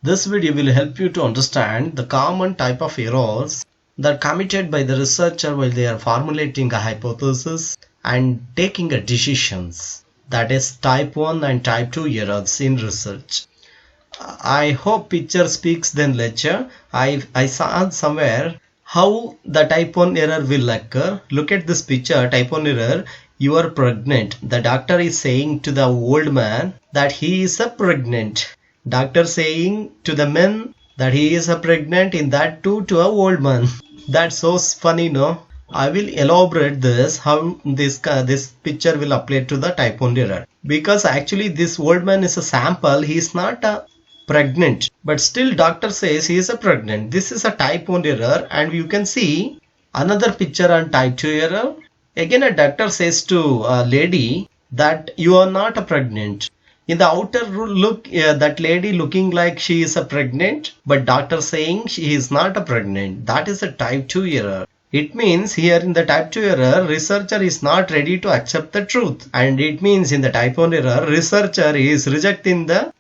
This video will help you to understand the common type of errors that are committed by the researcher while they are formulating a hypothesis and taking a decisions. That is type 1 and type 2 errors in research. I hope picture speaks than lecture. I saw somewhere how the type 1 error will occur. Look at this picture, type 1 error. You are pregnant. The doctor is saying to the old man that he is a pregnant. Doctor saying to the men that he is a pregnant, in that too to a old man. That's so funny, no? I will elaborate this how this picture will apply to the type 1 error, because actually this old man is a sample. He is not a pregnant, but still doctor says he is a pregnant. This is a type 1 error, and you can see another picture on type 2 error. Again a doctor says to a lady that you are not a pregnant. In the outer look, that lady looking like she is a pregnant, but doctor saying she is not a pregnant. That is a type 2 error. It means here in the type 2 error, researcher is not ready to accept the truth. And it means in the type 1 error, researcher is rejecting the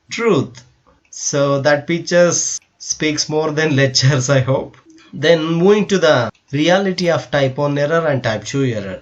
truth. So that picture speaks more than lectures, I hope. Then moving to the reality of type 1 error and type 2 error.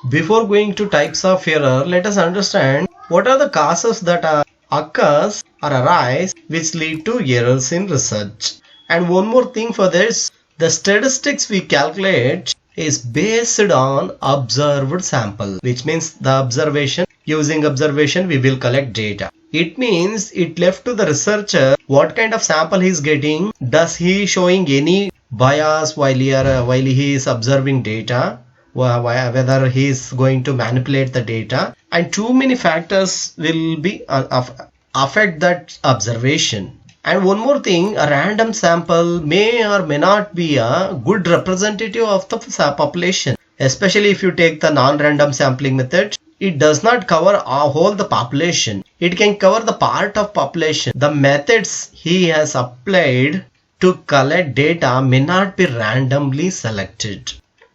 Before going to types of error, let us understand what are the causes that occurs or arise which lead to errors in research. And one more thing for this, the statistics we calculate is based on observed sample, which means the observation, using observation we will collect data. It means it left to the researcher what kind of sample he is getting. Does he showing any bias while he is observing data? Whether he is going to manipulate the data, and too many factors will be affect that observation. And one more thing, a random sample may or may not be a good representative of the population, especially if you take the non-random sampling method. It does not cover whole the population. It can cover the part of population. The methods he has applied to collect data may not be randomly selected.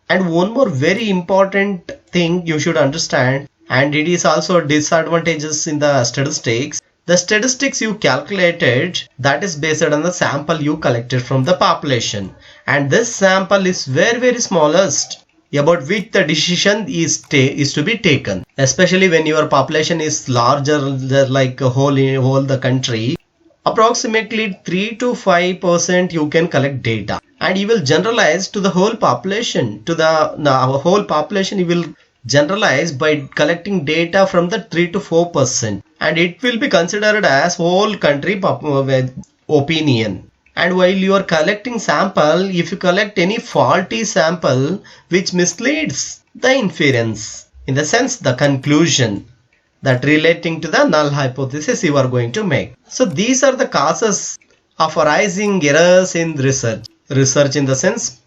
And one more very important thing you should understand, and it is also disadvantages in the statistics. The statistics you calculated, that is based on the sample you collected from the population. And this sample is very smallest, about which the decision is to be taken. Especially when your population is larger, like whole the country. Approximately 3 to 5% you can collect data, and you will generalize to the whole population. To the whole population you will generalize by collecting data from the 3 to 4%, and it will be considered as whole country opinion. And while you are collecting sample, if you collect any faulty sample which misleads the inference, in the sense the conclusion, that relating to the null hypothesis you are going to make. So these are the causes of arising errors in research. Research in the sense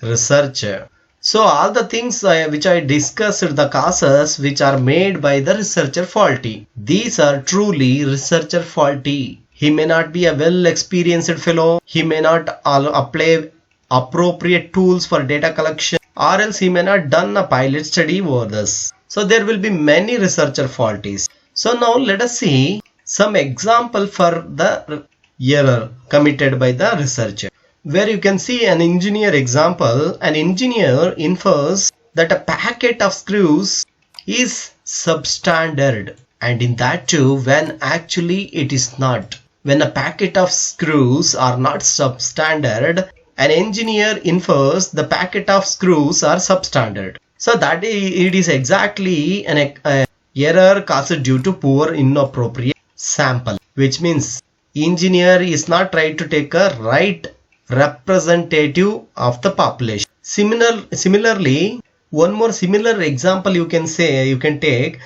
researcher. So all the things which I discussed, the causes which are made by the researcher faulty. These are truly researcher faulty. He may not be a well experienced fellow. He may not apply appropriate tools for data collection, or else he may not done a pilot study over this. So there will be many researcher faulties. So now let us see some example for the error committed by the researcher. Where you can see an engineer example. An engineer infers that a packet of screws is substandard, and in that too when actually it is not. When a packet of screws are not substandard, an engineer infers the packet of screws are substandard. So that it is exactly an error caused due to poor inappropriate sample, which means engineer is not trying to take a right representative of the population. Similarly, one more similar example you can take,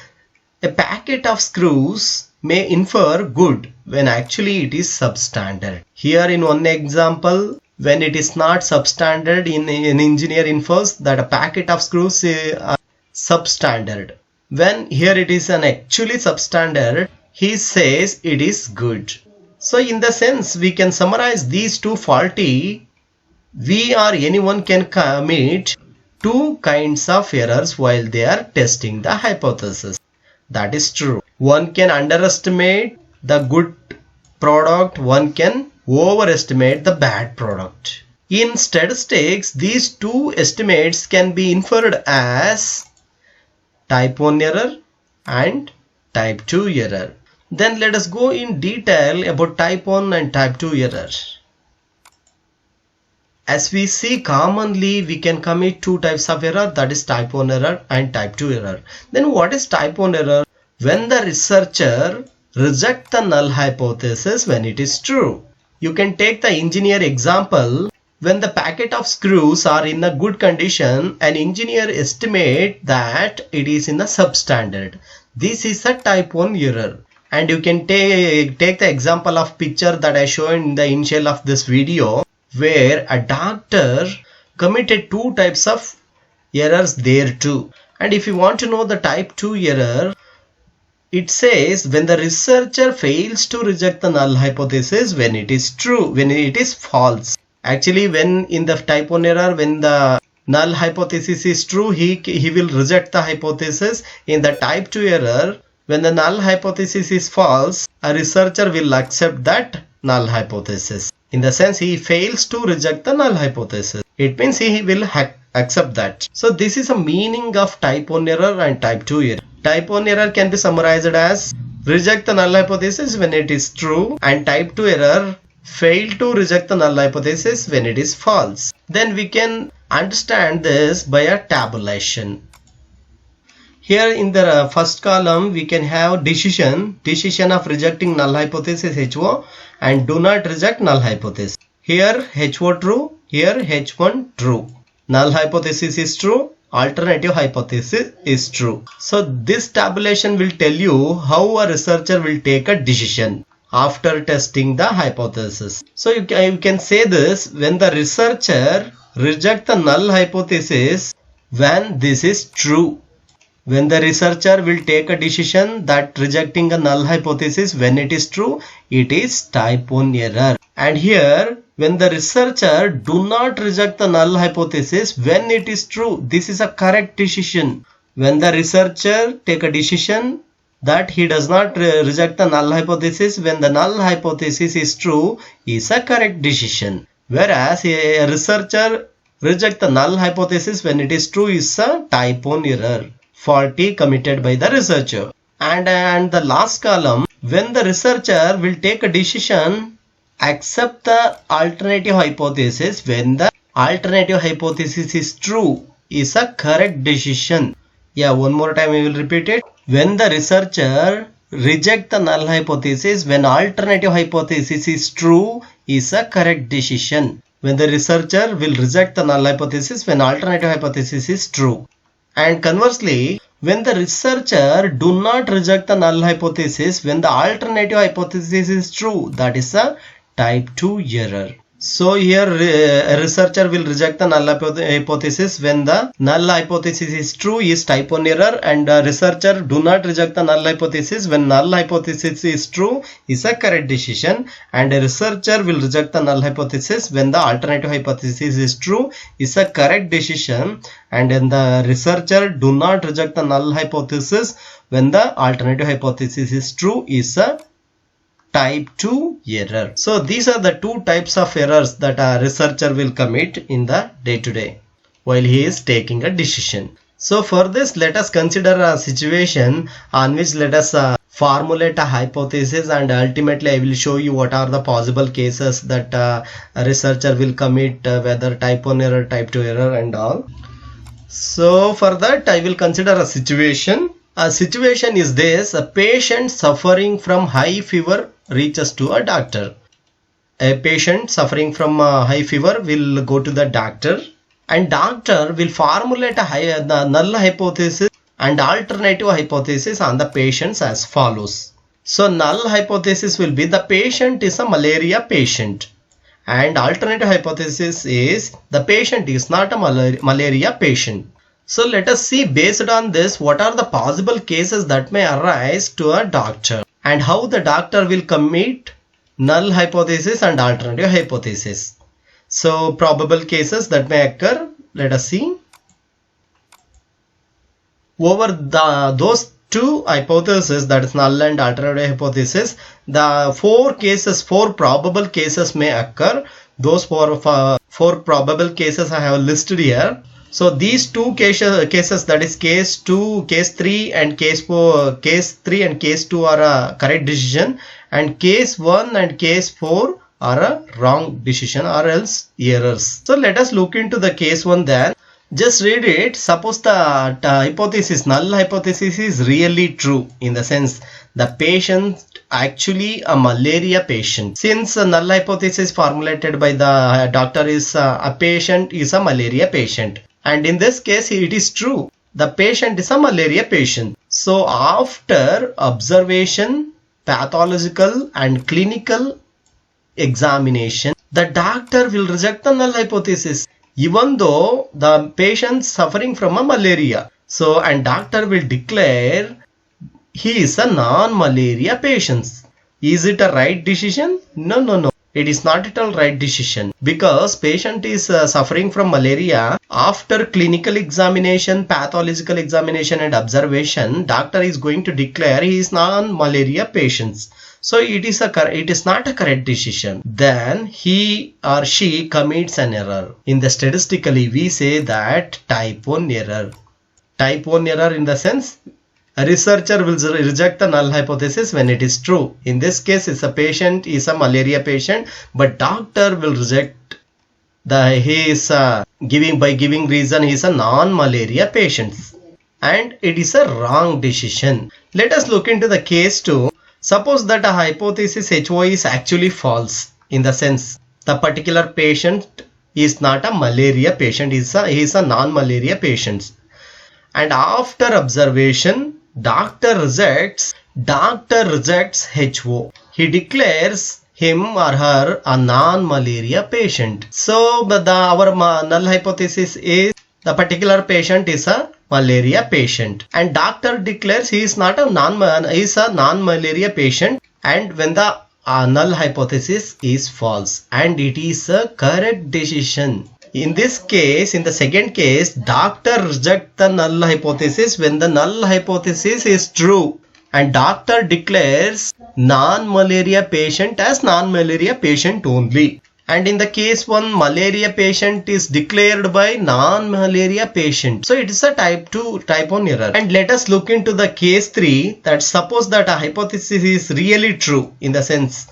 a packet of screws may infer good when actually it is substandard. Here in one example, when it is not substandard, an engineer infers that a packet of screws are substandard. When here it is an actually substandard, he says it is good. So in the sense we can summarize these two faulty. We or anyone can commit two kinds of errors while they are testing the hypothesis. That is true. One can underestimate the good product, one can overestimate the bad product. In statistics, these two estimates can be inferred as type 1 error and type 2 error. Then let us go in detail about type 1 and type 2 error. As we see, commonly we can commit two types of error, that is type 1 error and type 2 error. Then what is type 1 error? When the researcher rejects the null hypothesis when it is true. You can take the engineer example. When the packet of screws are in a good condition, an engineer estimates that it is in a substandard. This is a type 1 error. And you can take the example of picture that I showed in the initial of this video, where a doctor committed two types of errors there too. And if you want to know the type 2 error, it says when the researcher fails to reject the null hypothesis when it is true, when it is false. Actually, when in the type 1 error, when the null hypothesis is true, he will reject the hypothesis. In the type 2 error, when the null hypothesis is false, a researcher will accept that null hypothesis. In the sense, he fails to reject the null hypothesis. It means he will accept that. So this is a meaning of type 1 error and type 2 error. Type 1 error can be summarized as reject the null hypothesis when it is true, and type 2 error fail to reject the null hypothesis when it is false. Then we can understand this by a tabulation. Here in the first column we can have decision of rejecting null hypothesis HO and do not reject null hypothesis. Here HO true, here H1 true. Null hypothesis is true, alternative hypothesis is true. So this tabulation will tell you how a researcher will take a decision after testing the hypothesis. So you can say this: when the researcher rejects the null hypothesis when this is true. When the researcher will take a decision that rejecting a null hypothesis when it is true, it is type 1 error. And here, when the researcher do not reject the null hypothesis when it is true, this is a correct decision. When the researcher take a decision that he does not reject the null hypothesis when the null hypothesis is true, is a correct decision. Whereas a researcher reject the null hypothesis when it is true is a type 1 error. Faulty committed by the researcher. And the last column, when the researcher will take a decision accept the alternative hypothesis when the alternative hypothesis is true, is a correct decision. Yeah, one more time we will repeat it. When the researcher reject the null hypothesis when alternative hypothesis is true, is a correct decision. When the researcher will reject the null hypothesis when alternative hypothesis is true. And conversely, when the researcher do not reject the null hypothesis when the alternative hypothesis is true, that is a type 2 error. So here a researcher will reject the null hypothesis when the null hypothesis is true is type 1 error, and a researcher do not reject the null hypothesis when null hypothesis is true is a correct decision, and a researcher will reject the null hypothesis when the alternative hypothesis is true is a correct decision, and then the researcher do not reject the null hypothesis when the alternative hypothesis is true is a type 2 error. So these are the two types of errors that a researcher will commit in the day-to-day while he is taking a decision. So for this, let us consider a situation on which let us formulate a hypothesis, and ultimately I will show you what are the possible cases that a researcher will commit, whether type 1 error, type 2 error and all. So for that I will consider a situation. A situation is this: a patient suffering from high fever reaches to a doctor. A patient suffering from high fever will go to the doctor, and doctor will formulate the null hypothesis and alternative hypothesis on the patients as follows. So null hypothesis will be the patient is a malaria patient, and alternative hypothesis is the patient is not a malaria patient. So let us see, based on this, what are the possible cases that may arise to a doctor and how the doctor will commit null hypothesis and alternative hypothesis. So probable cases that may occur, let us see. Over those two hypotheses, that is null and alternative hypothesis, the four probable cases may occur. Those four probable cases I have listed here. So these two cases, that is case 2, case 3 and case 4, case 3 and case 2 are a correct decision, and case 1 and case 4 are a wrong decision or else errors. So let us look into the case 1 then. Just read it. Suppose the null hypothesis is really true, in the sense the patient actually a malaria patient. Since the null hypothesis formulated by the doctor is a patient is a malaria patient, and in this case it is true, the patient is a malaria patient. So after observation, pathological and clinical examination, the doctor will reject the null hypothesis, even though the patient suffering from a malaria. So, and doctor will declare he is a non-malaria patient. Is it a right decision? No. It is not at all right decision, because patient is suffering from malaria. After clinical examination, pathological examination and observation, doctor is going to declare he is non-malaria patient. So it is not a correct decision. Then he or she commits an error. In the statistically, we say that type 1 error. Type 1 error in the sense, a researcher will reject the null hypothesis when it is true. In this case, it's a patient is a malaria patient, but doctor will reject giving reason he is a non-malaria patient, and it is a wrong decision. Let us look into the case 2. Suppose that a hypothesis HO is actually false, in the sense the particular patient is not a malaria patient, he is a non-malaria patient, and after observation, doctor rejects HO. He declares him or her a non-malaria patient. So our null hypothesis is the particular patient is a malaria patient, and doctor declares he is not a non-malaria patient, and when the null hypothesis is false, and it is a correct decision. In this case, in the second case, doctor rejects the null hypothesis when the null hypothesis is true, and doctor declares non-malaria patient as non-malaria patient only. And in the case 1, malaria patient is declared by non-malaria patient. So it is a type 1 error. And let us look into the case 3, that suppose that a hypothesis is really true, in the sense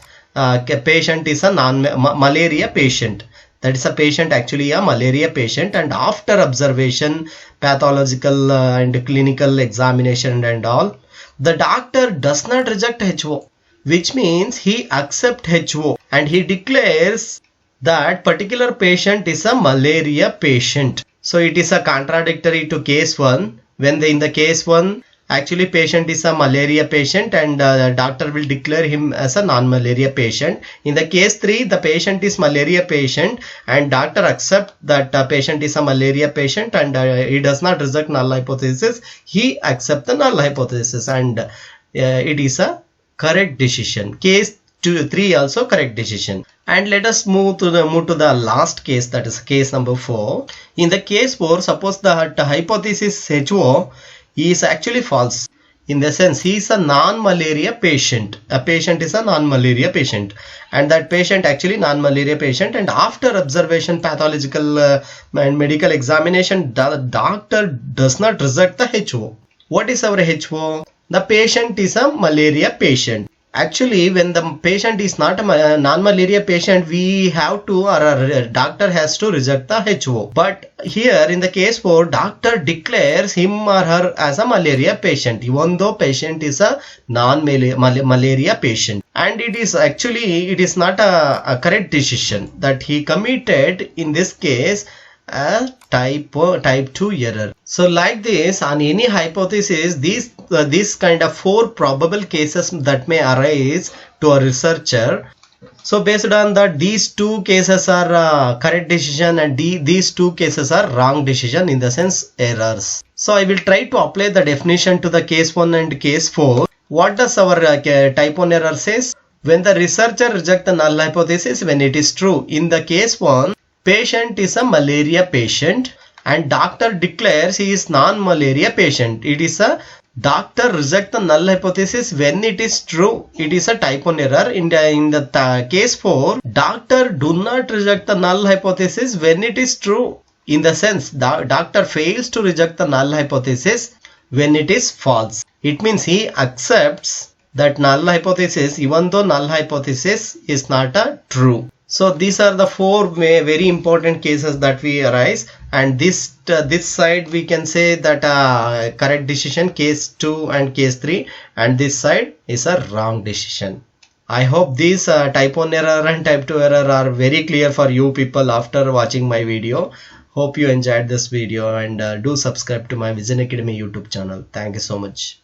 patient is a malaria patient. That is a patient actually a malaria patient, and after observation, pathological and clinical examination and all, the doctor does not reject HO, which means he accepts HO, and he declares that particular patient is a malaria patient. So it is a contradictory to case 1, when in the case 1 actually patient is a malaria patient, and doctor will declare him as a non-malaria patient. In the case 3, the patient is malaria patient, and doctor accepts that patient is a malaria patient, and he does not reject null hypothesis. He accepts the null hypothesis, and it is a correct decision. Case 3 also correct decision. And let us move to the last case, that is case number 4. In the case 4, suppose the hypothesis HO is actually false, in the sense he is a non-malaria patient. A patient is a non-malaria patient, and that patient actually non-malaria patient, and after observation, pathological and medical examination, the doctor does not reject the HO. What is our HO? The patient is a malaria patient. Actually, when the patient is not a non-malaria patient, we have to, or a doctor has to reject the HO. But here in the case 4, doctor declares him or her as a malaria patient, even though patient is a non-malaria patient. And it is not a correct decision, that he committed in this case a type 2 error. So like this, on any hypothesis, these kind of 4 probable cases that may arise to a researcher. So based on that, these 2 cases are correct decision, and these 2 cases are wrong decision, in the sense errors. So I will try to apply the definition to the case 1 and case 4. What does our type 1 error says? When the researcher rejects the null hypothesis when it is true. In the case 1, patient is a malaria patient, and doctor declares he is non-malaria patient. It is a Doctor reject the null hypothesis when it is true. It is a type 1 error. In the case 4, doctor do not reject the null hypothesis when it is true. In the sense, the doctor fails to reject the null hypothesis when it is false. It means he accepts that null hypothesis even though null hypothesis is not a true. So these are the 4 very important cases that we arise, and this side we can say that correct decision case 2 and case 3, and this side is a wrong decision. I hope these type 1 error and type 2 error are very clear for you people after watching my video. Hope you enjoyed this video, and do subscribe to my Vision Academy YouTube channel. Thank you so much.